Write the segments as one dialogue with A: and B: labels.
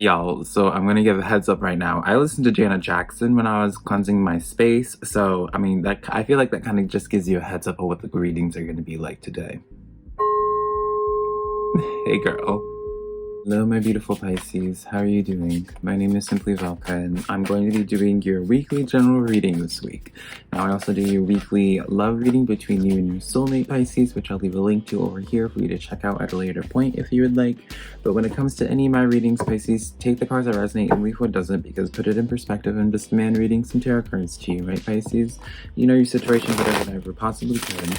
A: Y'all, so I'm gonna give a heads up right now. I listened to Janet Jackson when I was cleansing my space, so I mean that I feel like that kind of just gives you a heads up of what the readings are gonna be like today. Hey girl. Hello, my beautiful Pisces. How are you doing? My name is SimplyVelca, and I'm going to be doing your weekly general reading this week. Now, I also do your weekly love reading between you and your soulmate, Pisces, which I'll leave a link to over here for you to check out at a later point if you would like. But when it comes to any of my readings, Pisces, take the cards that resonate and leave what doesn't, because put it in perspective, I'm just a man reading some tarot cards to you, right, Pisces? You know your situation better than I ever possibly could.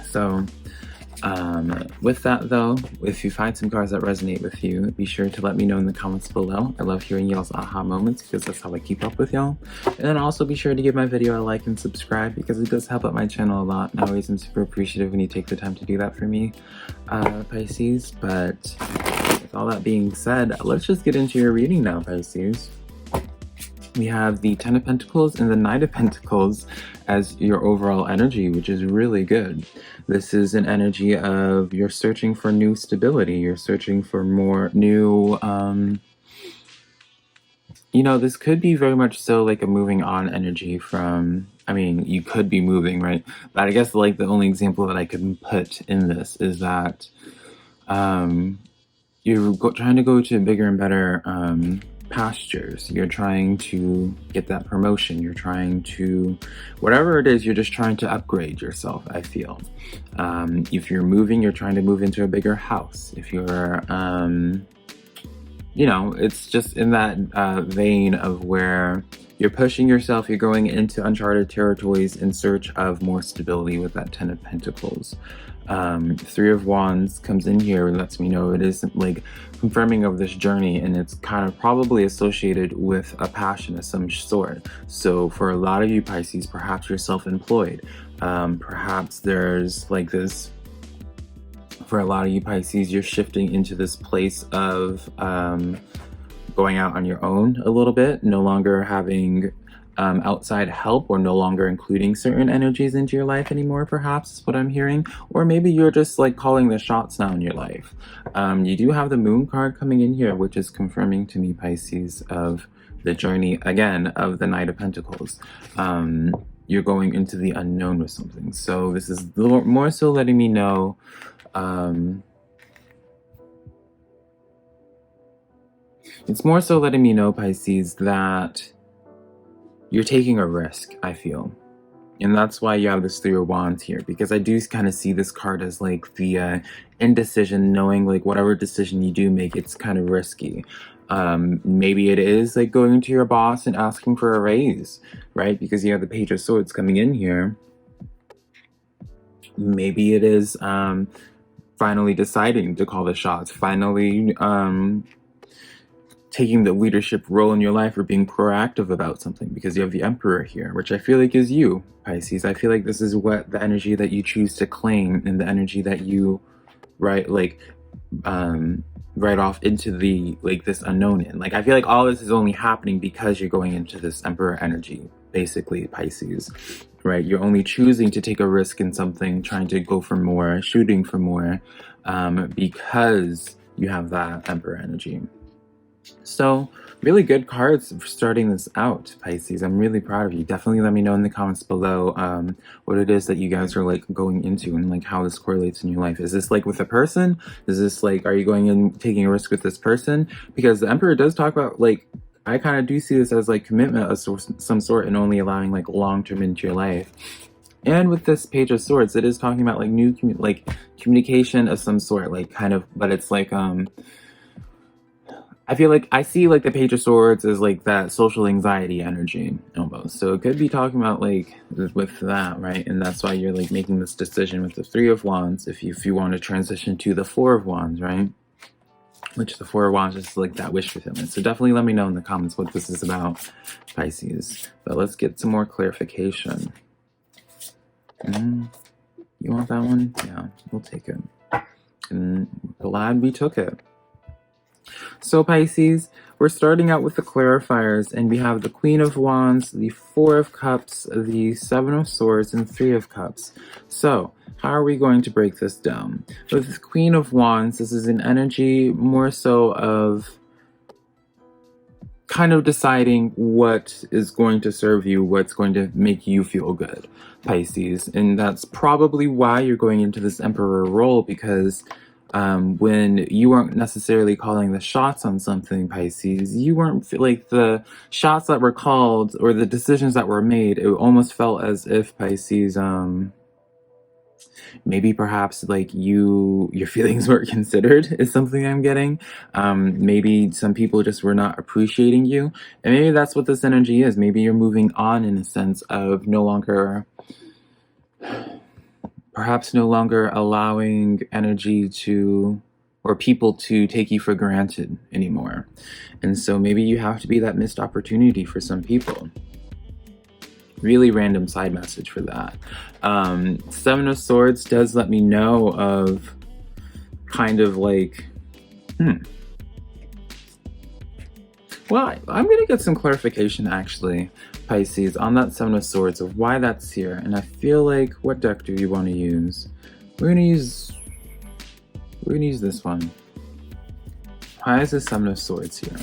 A: So, with that though, if you find some cards that resonate with you, be sure to let me know in the comments below. I love hearing y'all's aha moments because that's how I keep up with y'all. And then also be sure to give my video a like and subscribe because it does help out my channel a lot. And I always am super appreciative when you take the time to do that for me, Pisces. But with all that being said, let's just get into your reading now, Pisces. We have the Ten of Pentacles and the Knight of Pentacles as your overall energy, which is really good. This is an energy of you're searching for new stability. You're searching for more new, you know, this could be very much so like a moving on energy from, I mean, you could be moving, right? But I guess like the only example that I could put in this is that you're trying to go to bigger and better pastures. You're trying to get that promotion. You're trying to, whatever it is, you're just trying to upgrade yourself, I feel. If you're moving, you're trying to move into a bigger house. If you're, you know, it's just in that vein of where you're pushing yourself, you're going into uncharted territories in search of more stability with that Ten of Pentacles. Three of Wands comes in here and lets me know it is like confirming of this journey, and it's kind of probably associated with a passion of some sort. So for a lot of you Pisces, perhaps you're self-employed. Perhaps there's like this, for a lot of you Pisces, you're shifting into this place of going out on your own a little bit, no longer having outside help, or no longer including certain energies into your life anymore, perhaps is what I'm hearing. Or maybe you're just like calling the shots now in your life. You do have the Moon card coming in here, which is confirming to me, Pisces, of the journey again of the Knight of Pentacles. You're going into the unknown with something. So this is more so letting me know it's more so letting me know, Pisces, that you're taking a risk, I feel. And that's why you have this Three of Wands here, because I do kind of see this card as like the indecision, knowing like whatever decision you do make, it's kind of risky. Maybe it is like going to your boss and asking for a raise, right? Because you have the Page of Swords coming in here. Maybe it is finally deciding to call the shots, finally taking the leadership role in your life, or being proactive about something, because you have the Emperor here, which I feel like is you, Pisces. I feel like this is what the energy that you choose to claim, and the energy that you write off into the like this unknown in. Like I feel like all this is only happening because you're going into this Emperor energy, basically, Pisces, right? You're only choosing to take a risk in something, trying to go for more, shooting for more, because you have that Emperor energy. So really good cards for starting this out, Pisces. I'm really proud of you. Definitely let me know in the comments below what it is that you guys are like going into, and like how this correlates in your life. Is this like with a person? Is this like, are you going in taking a risk with this person? Because the Emperor does talk about, like, I kind of do see this as like commitment of some sort, and only allowing like long-term into your life. And with this Page of Swords, it is talking about like new communication of some sort, like kind of, but it's like I feel like I see like the Page of Swords as like that social anxiety energy almost. So it could be talking about like with that, right? And that's why you're like making this decision with the Three of Wands, if you want to transition to the Four of Wands, right? Which the Four of Wands is like that wish fulfillment. So definitely let me know in the comments what this is about, Pisces. But let's get some more clarification. You want that one? Yeah, we'll take it. And glad we took it. So Pisces, we're starting out with the clarifiers, and we have the Queen of Wands, the Four of Cups, the Seven of Swords, and Three of Cups. So how are we going to break this down? With the Queen of Wands, this is an energy more so of kind of deciding what is going to serve you, what's going to make you feel good, Pisces. And that's probably why you're going into this Emperor role, because when you weren't necessarily calling the shots on something, Pisces, you weren't like the shots that were called or the decisions that were made. It almost felt as if, Pisces, maybe perhaps like your feelings weren't considered is something I'm getting. Maybe some people just were not appreciating you, and maybe that's what this energy is. Maybe you're moving on in a sense of perhaps no longer allowing energy to or people to take you for granted anymore. And so maybe you have to be that missed opportunity for some people. Really random side message for that. Seven of Swords does let me know of kind of like, well, I'm going to get some clarification actually, Pisces, on that Seven of Swords of why that's here. And I feel like, what deck do you want to use? We're going to use this one. Why is the Seven of Swords here?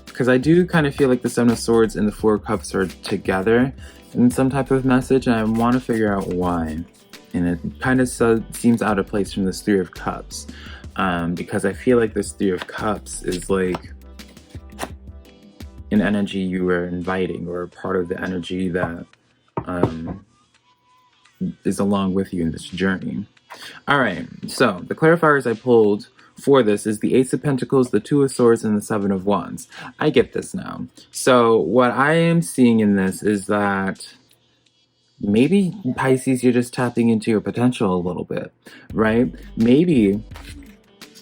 A: Because I do kind of feel like the Seven of Swords and the Four of Cups are together in some type of message, and I want to figure out why. And it kind of seems out of place from this Three of Cups, because I feel like this Three of Cups is like an energy you were inviting, or part of the energy that is along with you in this journey. All right, so the clarifiers I pulled for this is the Ace of Pentacles, the Two of Swords, and the Seven of Wands. I get this now. So what I am seeing in this is that maybe, Pisces, you're just tapping into your potential a little bit, right? Maybe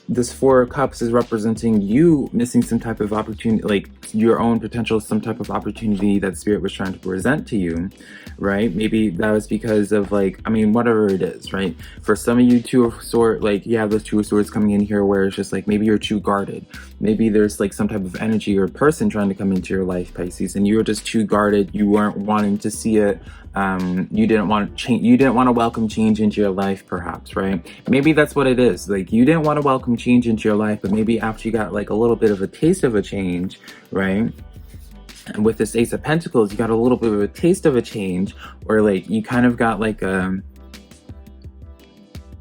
A: this Four of Cups is representing you missing some type of opportunity, like your own potential, some type of opportunity that Spirit was trying to present to you, right? Maybe that was because of like, I mean, whatever it is, right? For some of you, Two of Swords, like you have those Two of Swords coming in here where it's just like, maybe you're too guarded. Maybe there's like some type of energy or person trying to come into your life, Pisces, and you were just too guarded. You weren't wanting to see it. You didn't want to change. You didn't want to welcome change into your life, perhaps, right? Maybe that's what it is. Like you didn't want to welcome change into your life, but maybe after you got like a little bit of a taste of a change, right? And with this Ace of Pentacles, you got a little bit of a taste of a change, or like you kind of got like a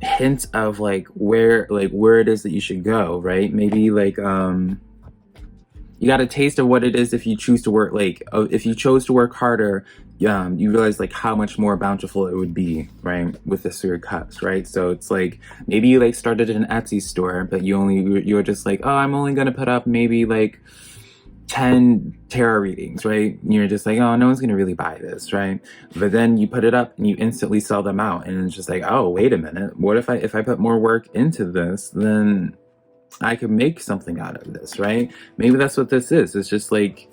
A: hint of like where it is that you should go, right? Maybe like you got a taste of what it is if you choose to work, like if you chose to work harder, you realize like how much more bountiful it would be, right? With the Three of Cups, right? So it's like maybe you like started an Etsy store, but you were just like, oh, I'm only gonna put up maybe like 10 tarot readings, right? And you're just like, oh, no one's gonna really buy this, right? But then you put it up and you instantly sell them out, and it's just like, oh, wait a minute, what if I put more work into this, then I could make something out of this, right? Maybe that's what this is. It's just like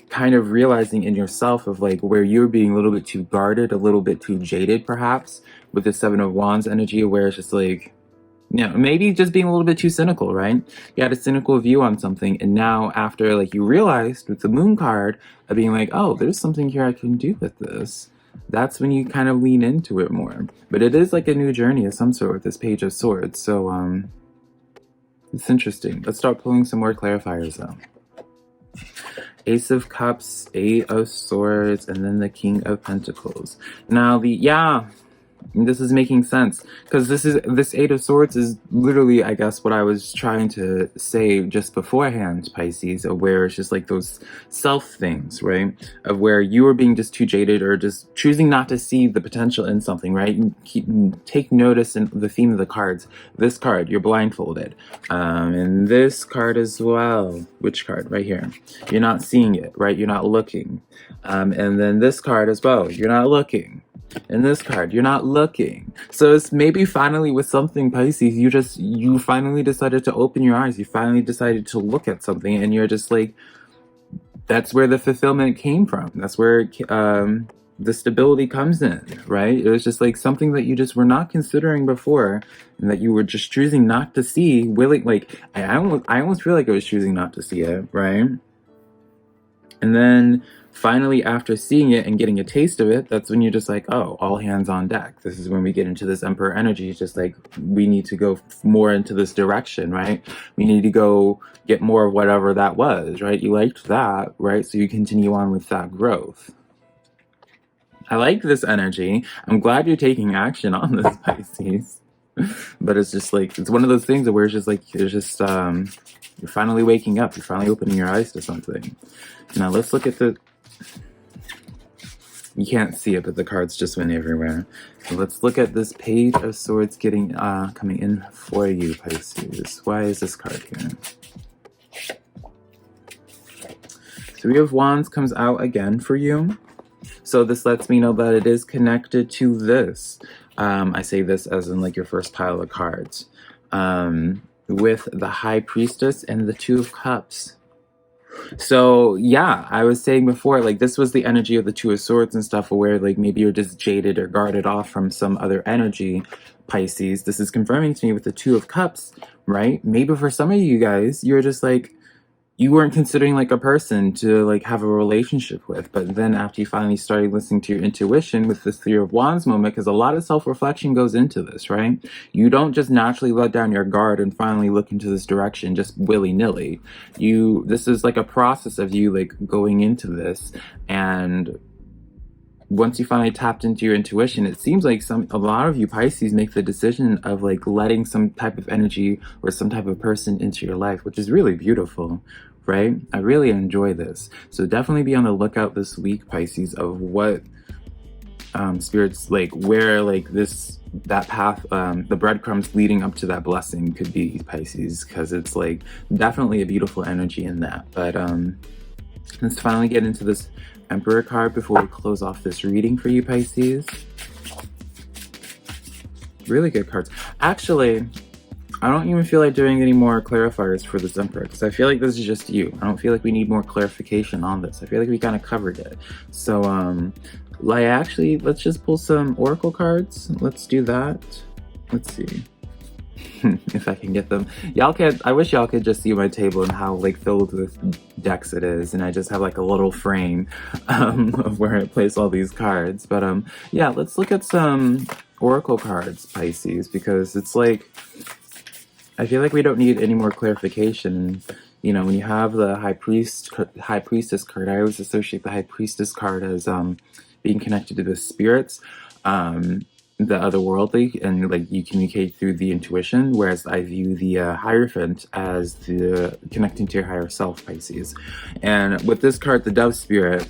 A: kind of realizing in yourself of like where you're being a little bit too guarded, a little bit too jaded, perhaps, with the Seven of Wands energy, where it's just like, you know, maybe just being a little bit too cynical, right? You had a cynical view on something, and now after like you realized with the Moon card of being like, oh, there's something here I can do with this, that's when you kind of lean into it more. But it is like a new journey of some sort with this Page of Swords. So it's interesting. Let's start pulling some more clarifiers though. Ace of Cups, Eight of Swords, and then the King of Pentacles. Now this is making sense, because this Eight of Swords is literally, I guess, what I was trying to say just beforehand, Pisces, of where it's just like those self things, right? Of where you are being just too jaded, or just choosing not to see the potential in something, right? Take notice in the theme of the cards. This card, you're blindfolded. And this card as well. Which card? Right here. You're not seeing it, right? You're not looking. And then this card as well. You're not looking. In this card, you're not looking. So it's maybe finally with something, Pisces, you finally decided to open your eyes. You finally decided to look at something, and you're just like, that's where the fulfillment came from. That's where the stability comes in, right? It was just like something that you just were not considering before, and that you were just choosing not to see. Willing, like I almost feel like I was choosing not to see it, right? And then finally, after seeing it and getting a taste of it, that's when you're just like, oh, all hands on deck. This is when we get into this Emperor energy. It's just like, we need to go more into this direction, right? We need to go get more of whatever that was, right? You liked that, right? So you continue on with that growth. I like this energy. I'm glad you're taking action on this, Pisces. But it's just like, it's one of those things where it's just like, it's just, you're finally waking up. You're finally opening your eyes to something. Now let's look at the, you can't see it, but the cards just went everywhere. So let's look at this Page of Swords getting, coming in for you, Pisces. Why is this card here? Three of Wands comes out again for you. So this lets me know that it is connected to this. I say this as in like your first pile of cards. With the High Priestess and the Two of Cups. So yeah, I was saying before, like this was the energy of the Two of Swords and stuff, where like maybe you're just jaded or guarded off from some other energy, Pisces. This is confirming to me with the Two of Cups, right? Maybe for some of you guys, you're just like, you weren't considering like a person to like have a relationship with, but then after you finally started listening to your intuition with this Three of Wands moment, because a lot of self-reflection goes into this, right? You don't just naturally let down your guard and finally look into this direction just willy-nilly. This is like a process of you like going into this, and once you finally tapped into your intuition, it seems like a lot of you Pisces make the decision of like letting some type of energy or some type of person into your life, which is really beautiful, right? I really enjoy this. So definitely be on the lookout this week, Pisces, of what spirits, like where like that path, the breadcrumbs leading up to that blessing could be, Pisces, because it's like definitely a beautiful energy in that. But let's finally get into this Emperor card before we close off this reading for you, Pisces. Really good cards. Actually, I don't even feel like doing any more clarifiers for this Emperor, because I feel like this is just you. I don't feel like we need more clarification on this. I feel like we kind of covered it. So, let's just pull some Oracle cards. Let's do that. Let's see. If I can get them. I wish y'all could just see my table and how like filled with decks it is, and I just have like a little frame of where I place all these cards. But yeah, let's look at some Oracle cards, Pisces, because it's like, I feel like we don't need any more clarification. You know, when you have the High Priestess card, I always associate the High Priestess card as being connected to the spirits, the otherworldly, and like you communicate through the intuition, whereas I view the Hierophant as the connecting to your higher self, Pisces. And with this card, the Dove Spirit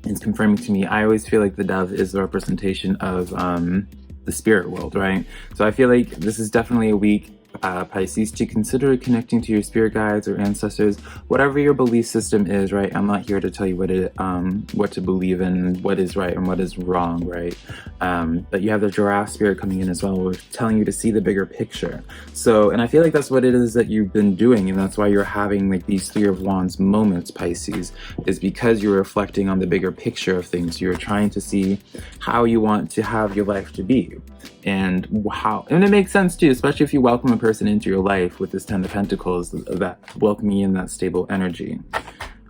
A: is confirming to me, I always feel like the dove is the representation of the spirit world, right? So I feel like this is definitely a week, Pisces, to consider connecting to your spirit guides or ancestors, whatever your belief system is, right? I'm not here to tell you what to believe in, what is right and what is wrong, right? But you have the giraffe spirit coming in as well. We're telling you to see the bigger picture. So, and I feel like that's what it is that you've been doing, and that's why you're having like these Three of Wands moments, Pisces, is because you're reflecting on the bigger picture of things. You're trying to see how you want to have your life to be. And it makes sense too, especially if you welcome a person into your life with this Ten of Pentacles, that welcoming in that stable energy.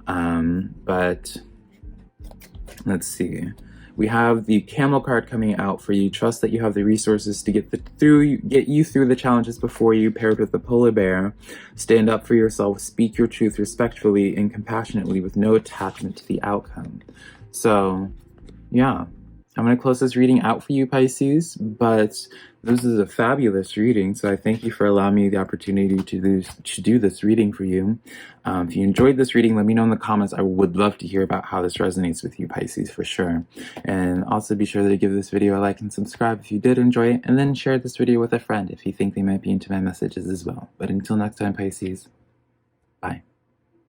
A: But let's see. We have the Camel card coming out for you. Trust that you have the resources to get you through the challenges before you, paired with the Polar Bear. Stand up for yourself, speak your truth respectfully and compassionately with no attachment to the outcome. So, yeah. I'm going to close this reading out for you, Pisces, but this is a fabulous reading, so I thank you for allowing me the opportunity to do this reading for you. If you enjoyed this reading, let me know in the comments. I would love to hear about how this resonates with you, Pisces, for sure. And also be sure to give this video a like and subscribe if you did enjoy it, and then share this video with a friend if you think they might be into my messages as well. But until next time, Pisces, bye.